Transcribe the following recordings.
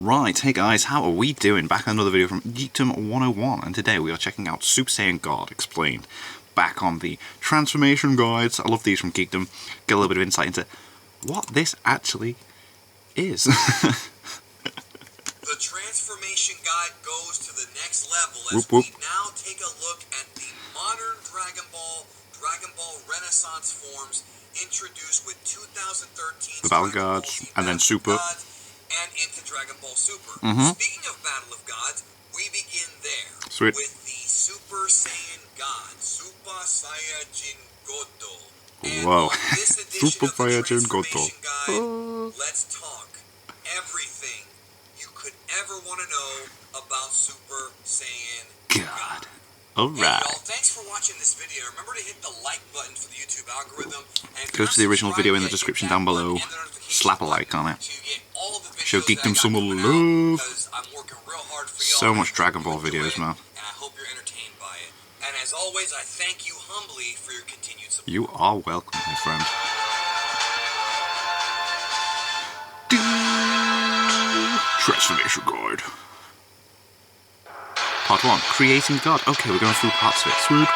Right, hey guys, how are we doing? Back on another video from Geekdom 101, and today we are checking out Super Saiyan God Explained. Back on the transformation guides. I love these from Geekdom. Get a little bit of insight into what this actually is. The transformation guide goes to the next level as we now take a look at the modern Dragon Ball Renaissance forms introduced with 2013's The Battle Gods, and then Super. And into Dragon Ball Super. Speaking of Battle of Gods, we begin there. Sweet. With the Super Saiyan God, Super Saiyajin Goto. And Whoa. on this edition Super of the Saiyajin Goto. Transformation Guide, let's talk everything you could ever want to know about Super Saiyan God. Alright. Hey y'all, thanks for watching this video. Remember to hit the like button for the YouTube algorithm. And Go to the original video in the description down below. Slap a like on it. Show Geekdom some love. So much Dragon Ball videos, man. And I hope you're entertained by it. And as always, I thank you humbly for your continued support. You are welcome, my friend. Transformation Guide. Part 1, Creating God. Okay, we're going through parts of it. Sweet.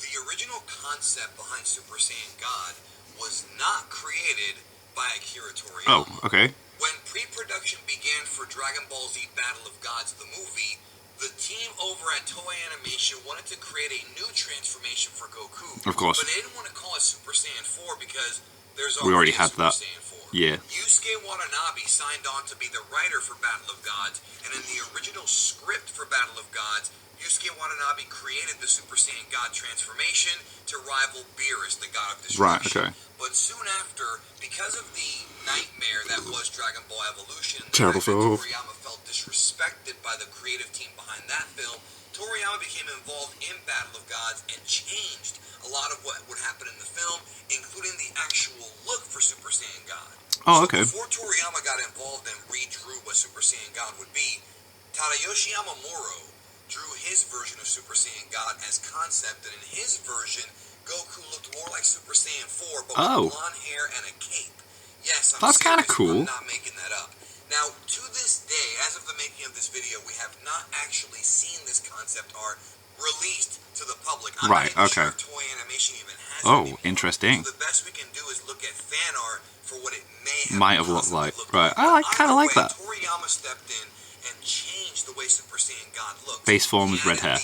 The original concept behind Super Saiyan God was not created by Akira Toriyama. Oh, okay. When pre-production began for Dragon Ball Z Battle of Gods, the movie, the team over at Toei Animation wanted to create a new transformation for Goku. Of course. But they didn't want to call it Super Saiyan 4 because there's We already had Super that. Saiyan 4. Yeah. Yusuke Watanabe signed on to be the writer for Battle of Gods, and in the original script for Battle of Gods, Yusuke Watanabe created the Super Saiyan God transformation to rival Beerus, the god of destruction. Right, okay. But soon after, because of the nightmare that was Dragon Ball Evolution, Terrible film. Toriyama felt disrespected by the creative team behind that film. Toriyama became involved in Battle of Gods and changed a lot of what would happen in the film, including the actual look for Super Saiyan God. Oh, okay. So before Toriyama got involved and redrew what Super Saiyan God would be, Tadayoshi Yamamuro drew his version of Super Saiyan God as concept, and in his version, Goku looked more like Super Saiyan 4, but with blonde hair and a cape. Yes, That's kind of cool. I'm not making that up. Now, to this day, as of the making of this video, we have not actually seen this concept art released to the public. I'm right, not okay. sure if Toei Animation even has it anymore. Interesting. So the best we can do is look at fan art for what it Might have looked like. Right, I kind of like that. Toriyama stepped in and changed the way Super Saiyan God looked. Base form is red hair.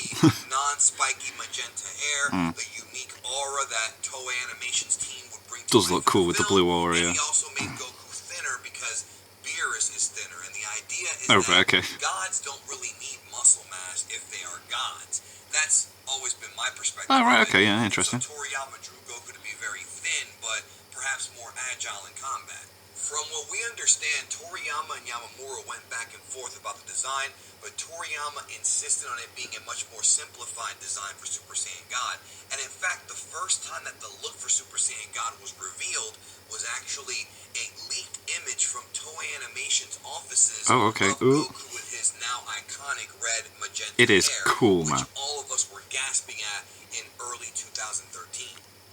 Non-spiky magenta hair, the unique aura that Toei Animation's team would bring to Does life look cool in with the film. blue aura, And yeah. he also made Goku thinner because Beerus is thinner, and the idea is that gods don't really need muscle mass if they are gods. That's always been my perspective. Oh, right, okay, yeah, interesting. So Toriyama drew Goku to be very thin, but perhaps more agile in combat. From what we understand, Toriyama and Yamamura went back and forth about the design, but Toriyama insisted on it being a much more simplified design for Super Saiyan God. And in fact, the first time that the look for Super Saiyan God was revealed was actually a leaked image from Toei Animation's offices of Goku with his now iconic red magenta It is hair, cool, which man. all of us were gasping at in early 2013,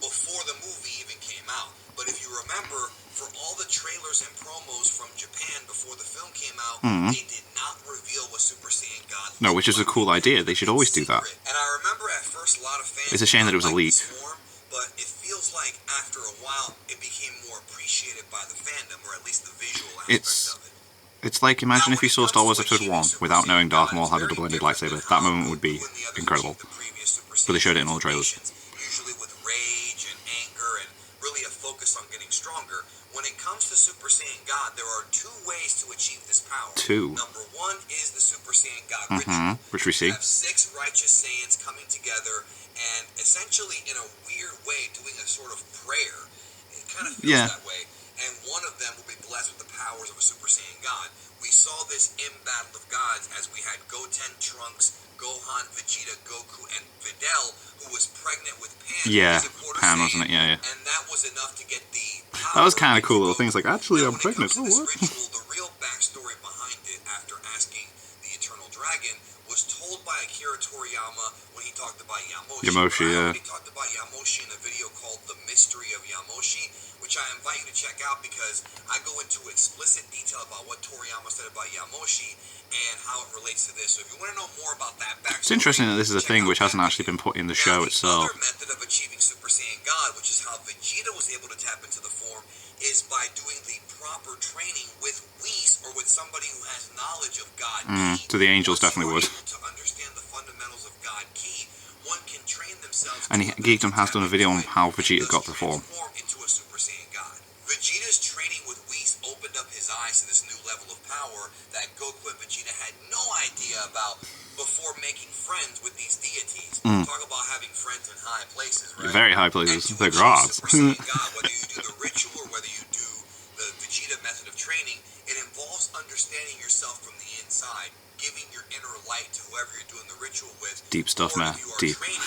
before the movie even came out. But if you remember, for all the trailers and promos from Japan before the film came out, they did not reveal what Super Saiyan God looked like. No, which is a cool idea. They should always do that. And I remember at first a lot of fans... It's a shame that it was a leak. Form, but it feels like after a while, it became more appreciated by the fandom, or at least the visual aspect of it. It's like, imagine if you saw Star Wars Episode 1 without knowing Darth Maul had a double-ended lightsaber. That moment would be incredible. But they showed it in all the trailers. Usually with rage and anger and really a focus on getting stronger. When it comes to Super Saiyan God, there are two ways to achieve this power. Number one is the Super Saiyan God ritual, which we see. You have 6 righteous Saiyans coming together and essentially in a weird way doing a sort of prayer. It kind of feels that way. And one of them will be blessed with the powers of a Super Saiyan God. We saw this in Battle of Gods as we had Goten, Trunks, Gohan, Vegeta, Goku, and Videl, who was pregnant with Pan. Yeah, Pan, wasn't it? Yeah, yeah. And that was enough to get the power. That was kind of cool little things like, actually, I'm pregnant. Oh, what? Ritual, the real backstory behind it, after asking the Eternal Dragon, was told by Akira Toriyama when he talked about Yamoshi. Yamoshi, I yeah. already talked about Yamoshi in a video called The Mystery of Yamoshi, which I invite you to check out because I go into explicit detail about what Toriyama said about Yamoshi and how it relates to this. So if you want to know more about that backstory, It's interesting that this is a check thing out which hasn't that actually video. been put in the Now, show the itself. other method of achieving Super Saiyan God, which is how Vegeta was able to tap into the form, is by doing the proper training with Whis or with somebody who has knowledge of God Ki. So the angels Once definitely you are would. able to understand the fundamentals of God Ki, one can train themselves And to Geekdom has done a video on how Vegeta got the form form. into a Super Saiyan God. Vegeta's training with Whis opened up his eyes to this new level of power that Goku and Vegeta had no idea about before making friends with these deities. Talk about having friends in high places, right? Very high places. And to They're achieve gods. Super Saiyan God, whether you do the ritual or whether you do the Vegeta method of training, it involves understanding yourself from the inside, giving your inner light to whoever you're doing the ritual with. Deep stuff, or man. if you are Deep. training,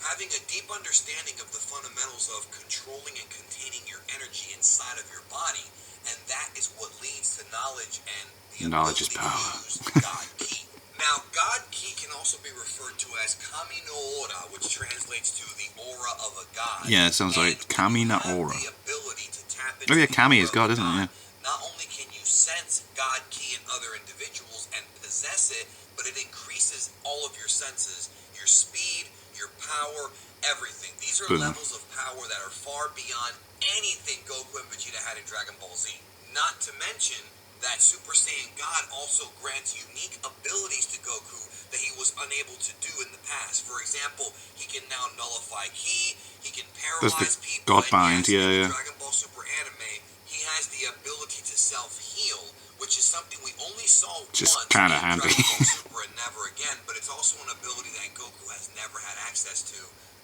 having a deep understanding of the fundamentals of controlling and containing your energy inside of your body, and that is what leads to knowledge and the Knowledge ability is power. to use God Ki. Now, God Ki can also be referred to as Kami no Aura, which translates to the aura of a god. Yeah, it sounds like Kami no Aura. The ability to tap into Oh yeah, the Kami aura is God, of a isn't it? Yeah. Not only can you sense God Ki in other individuals and possess it, but it increases all of your senses, your speed, your power, everything. These are Boom. levels of power that are far beyond anything Goku and Vegeta had in Dragon Ball Z. Not to mention that Super Saiyan God also grants unique abilities to Goku that he was unable to do in the past. For example, he can now nullify Ki, he can There's paralyze the people, God and Bind, yes, in yeah. the Dragon Ball Super anime, he has the ability to self-heal, which is something we only saw Just once kinda in handy. Dragon Ball Super and never again, but it's also an ability that Goku has never had access to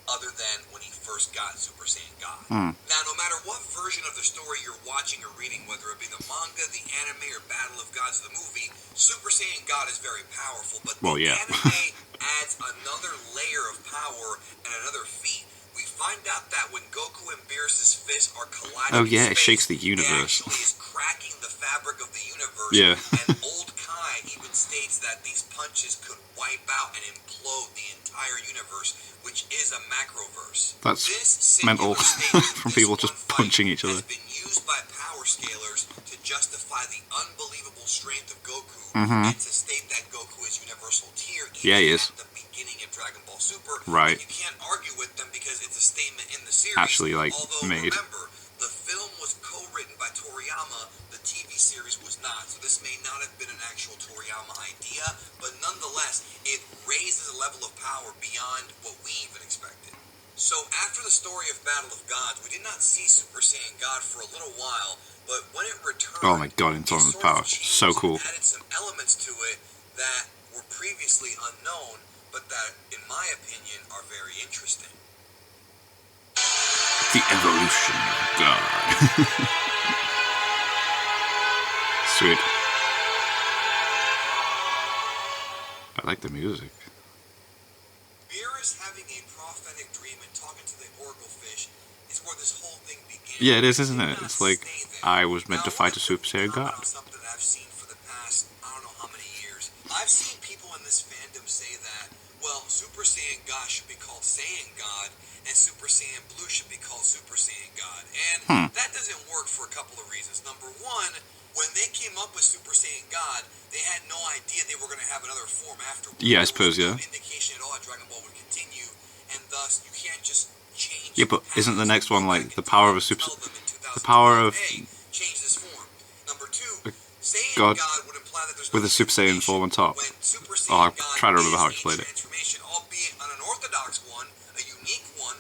other than when he first got Super Saiyan God. Now, no matter what version of the story you're watching or reading, whether it be the manga, the anime, or Battle of Gods, the movie, Super Saiyan God is very powerful, but the anime adds another layer of power and another feat. We find out that when Goku and Beerus' fists are colliding in it shakes space, the universe. it actually is cracking the fabric of the universe. Yeah. And old Kai even states that these punches could wipe out and implode the entire universe, which is a macroverse. That's this mental statement, from people just punching each other. Has been used by power scalers to justify the unbelievable strength of Goku and to state that Goku is universal tier even he is. at the beginning of Dragon Ball Super. Right. And you can't argue with them because it's a statement in the series. Actually, Although, made. remember, the film was co-written by Toriyama, the TV series was not. So this may not have been an actual Toriyama idea, but nonetheless, it raises a level of power beyond what we even expected. So after the story of Battle of Gods, we did not see Super Saiyan God for a little while, but when it returned, Oh my god, in Tournament of Power. So cool. Added some elements to it that were previously unknown, but that, in my opinion, are very interesting. The evolution of God. Sweet. I like the music. Beerus having a prophetic dream and talking to the Oracle Fish is where this whole thing begins. Yeah, it is, isn't it? It's like, I was meant to fight a Super Saiyan God. Something that I've seen for the past, I don't know how many years. I've seen people in this fandom say that, well, Super Saiyan God should be called Saiyan God, and Super Saiyan Blue should be called Super Saiyan God. And that doesn't work for a couple of reasons. Number one, when they came up with Super Saiyan God, they had no idea they were going to have another form afterwards. Yeah, I suppose, there yeah. was no indication at all that Dragon Ball would continue, and thus you can't just change. Yeah, but isn't the next one like the and power of a super... tell them in The power of... hey, change this form. Number two, Saiyan God God would imply that there's with no a Super Saiyan form on top. when Super Oh, Saiyan I'm God trying to remember how I is explained a it. transformation, albeit an unorthodox one, a unique one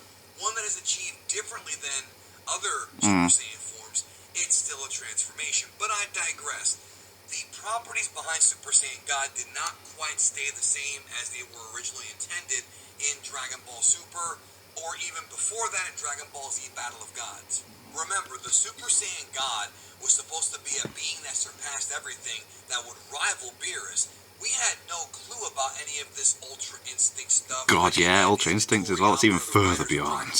that is achieved differently than other Super Saiyan forms. It's still a transformation, but I digress. The properties behind Super Saiyan God did not quite stay the same as they were originally intended in Dragon Ball Super, or even before that in Dragon Ball Z Battle of Gods. Remember, the Super Saiyan God was supposed to be a being that surpassed everything, that would rival Beerus. We had no clue about any of this Ultra Instinct stuff. God, yeah, Ultra Instinct as well. It's even further beyond.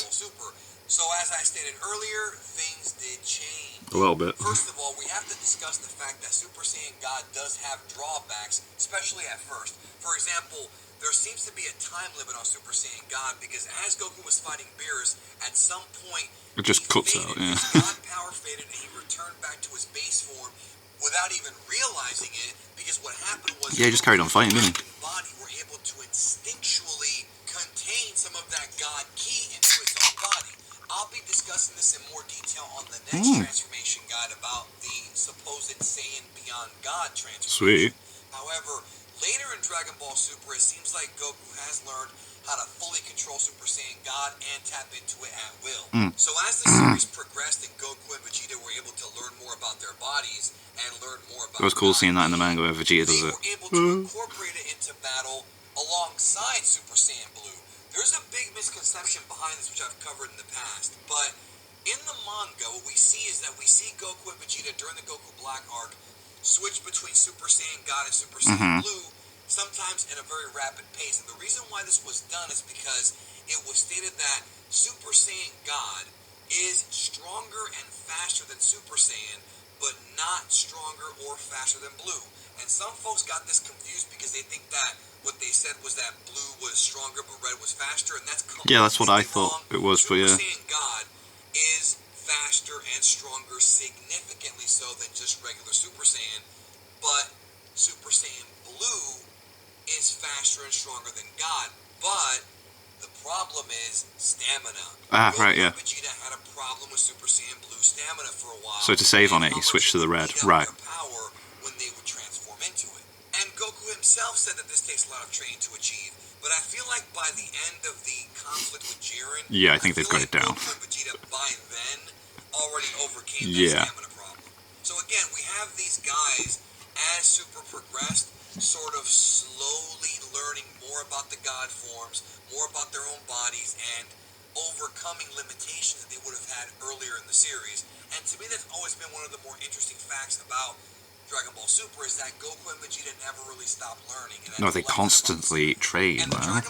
So as I stated earlier, things did change. A little bit. First of all, we have to discuss the fact that Super Saiyan God does have drawbacks, especially at first. For example, there seems to be a time limit on Super Saiyan God because as Goku was fighting Beerus, at some point It just cuts out, yeah. his God power faded and he returned back to his base form without even realizing it, because what happened was yeah, he just carried on fighting, didn't he? Body were able to instinctually contain some of that God ki into its own body. I'll be discussing this in more detail on the next transformation guide about the supposed Saiyan Beyond God transformation. Sweet. However, later in Dragon Ball Super, it seems like Goku has learned how to fully control Super Saiyan God and tap into it at will. So as the series progressed and Goku and Vegeta were able to learn more about their bodies and learn more about It was cool God, seeing that in the manga where Vegeta does they it. were able to incorporate it into battle alongside Super Saiyan Blue. There's a big misconception behind this, which I've covered in the past, but in the manga, what we see is that we see Goku and Vegeta during the Goku Black arc switch between Super Saiyan God and Super Saiyan Blue, sometimes in a very rapid pace. And the reason why this was done is because it was stated that Super Saiyan God is stronger and faster than Super Saiyan, but not stronger or faster than Blue. And some folks got this confused because they think that what they said was that Blue was stronger but Red was faster, and that's completely Yeah, that's what I wrong. thought it was, but yeah. Super Saiyan God is faster and stronger, significantly so, than just regular Super Saiyan, but Super Saiyan Blue is faster and stronger than God, but the problem is stamina. Right, yeah. Vegeta had a problem with Super Saiyan Blue stamina for a while. So to save on it, he switched to the red. Right. Power when they would transform into it. And Goku himself said that this takes a lot of training to achieve, but I feel like by the end of the conflict with Jiren, yeah, I think they've got it down. Goku and Vegeta by then already overcame that stamina problem. So again, we have these guys, as Super progressed, sort of slowly learning more about the God forms, more about their own bodies, and overcoming limitations that they would have had earlier in the series. And to me, that's always been one of the more interesting facts about Dragon Ball Super, is that Goku and Vegeta never really stopped learning. And no, they constantly train, and man.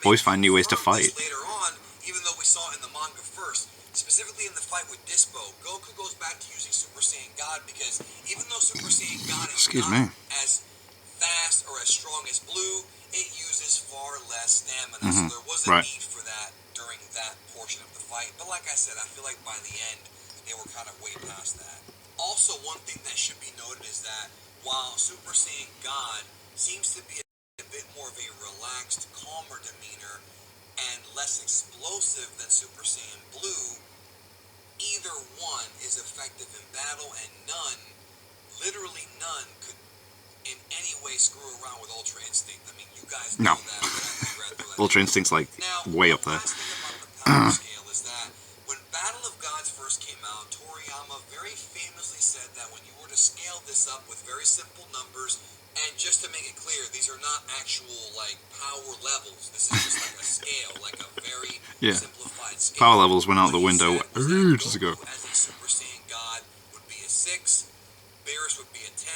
Always find new ways to fight. Later on, even though we saw it in the manga first, specifically in the fight with Dispo, Goku goes back to using Super Saiyan God because even though Super Saiyan God is not as fast or as strong as Blue, it uses far less stamina. So there was a need for that during that portion of the fight. But like I said, I feel like by the end, they were kind of way past that. Also, one thing that should be noted is that while Super Saiyan God seems to be a bit more of a relaxed, calmer demeanor and less explosive than Super Saiyan Blue, either one is effective in battle, and none, literally none, could in any way screw around with Ultra Instinct. I mean, you guys know that, but I rather let Ultra Instinct's like way up there. Last thing about the power scale is that when Battle of Gods first came out, Toriyama very famously said that when you were to scale this up with very simple numbers, and just to make it clear, these are not actual like power levels. This is just like a scale, like a very simplified scale. Power levels went out the window ages ago. As a Super Saiyan God would be a 6, Beerus would be a 10,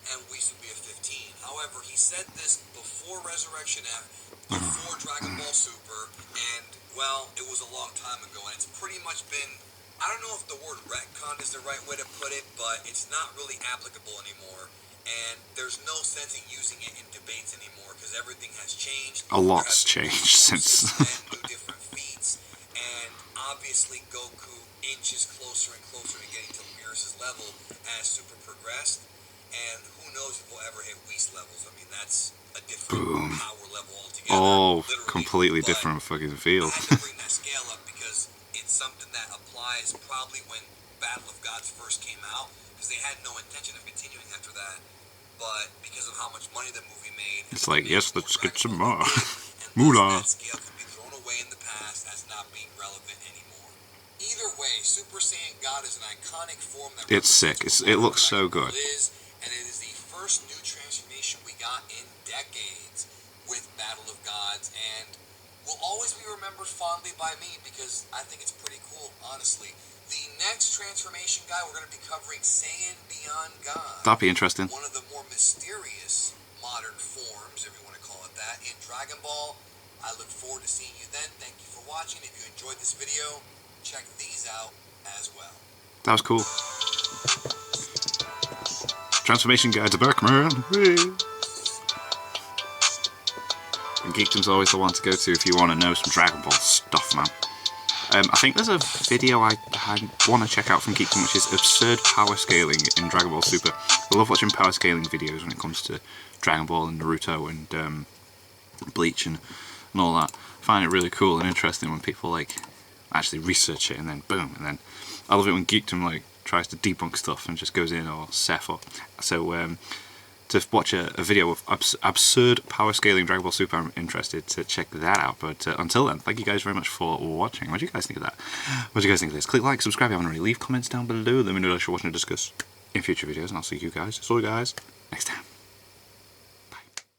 and Whis would be a 15. However, he said this before Resurrection F, before Dragon Ball Super, and well, it was a long time ago, and it's pretty much been, I don't know if the word retcon is the right way to put it, but it's not really applicable anymore, and there's no sense in using it in debates anymore, because everything has changed. A lot's changed since. And new different feats, and obviously Goku inches closer and closer to getting to Beerus' level as Super progressed, and who knows if we'll ever hit Whis levels. I mean, that's a different power level altogether. Oh, completely different fucking field. I had to bring that scale up because it's something that applies probably when Battle of Gods first came out, because they had no intention of continuing after that. But because of how much money the movie made, it's like, yes, let's get some more. Moolah. That scale can be thrown away in the past as not being relevant anymore. Either way, Super Saiyan God is an iconic form that it's sick. It looks so good. And it is the first new transformation we got in decades with Battle of Gods, and will always be remembered fondly by me because I think it's pretty cool, honestly. The next transformation guy, we're going to be covering Saiyan Beyond God. That'd be interesting. One of the more mysterious modern forms, if you want to call it that, in Dragon Ball. I look forward to seeing you then. Thank you for watching. If you enjoyed this video, check these out as well. That was cool. Transformation guide to Berkman. And Geekdom's always the one to go to if you want to know some Dragon Ball stuff, man. I think there's a video I want to check out from Geekdom, which is absurd power scaling in Dragon Ball Super. I love watching power scaling videos when it comes to Dragon Ball and Naruto and Bleach and all that. I find it really cool and interesting when people like actually research it and then boom, and then I love it when Geekdom like tries to debunk stuff and just goes in, or Seth, or so. To watch a video of absurd power scaling Dragon Ball Super, I'm interested to check that out. But until then, thank you guys very much for watching. What do you guys think of that? What do you guys think of this? Click like, subscribe if you haven't already. Leave comments down below. Let me know what you're watching to discuss in future videos, and I'll see you guys next time.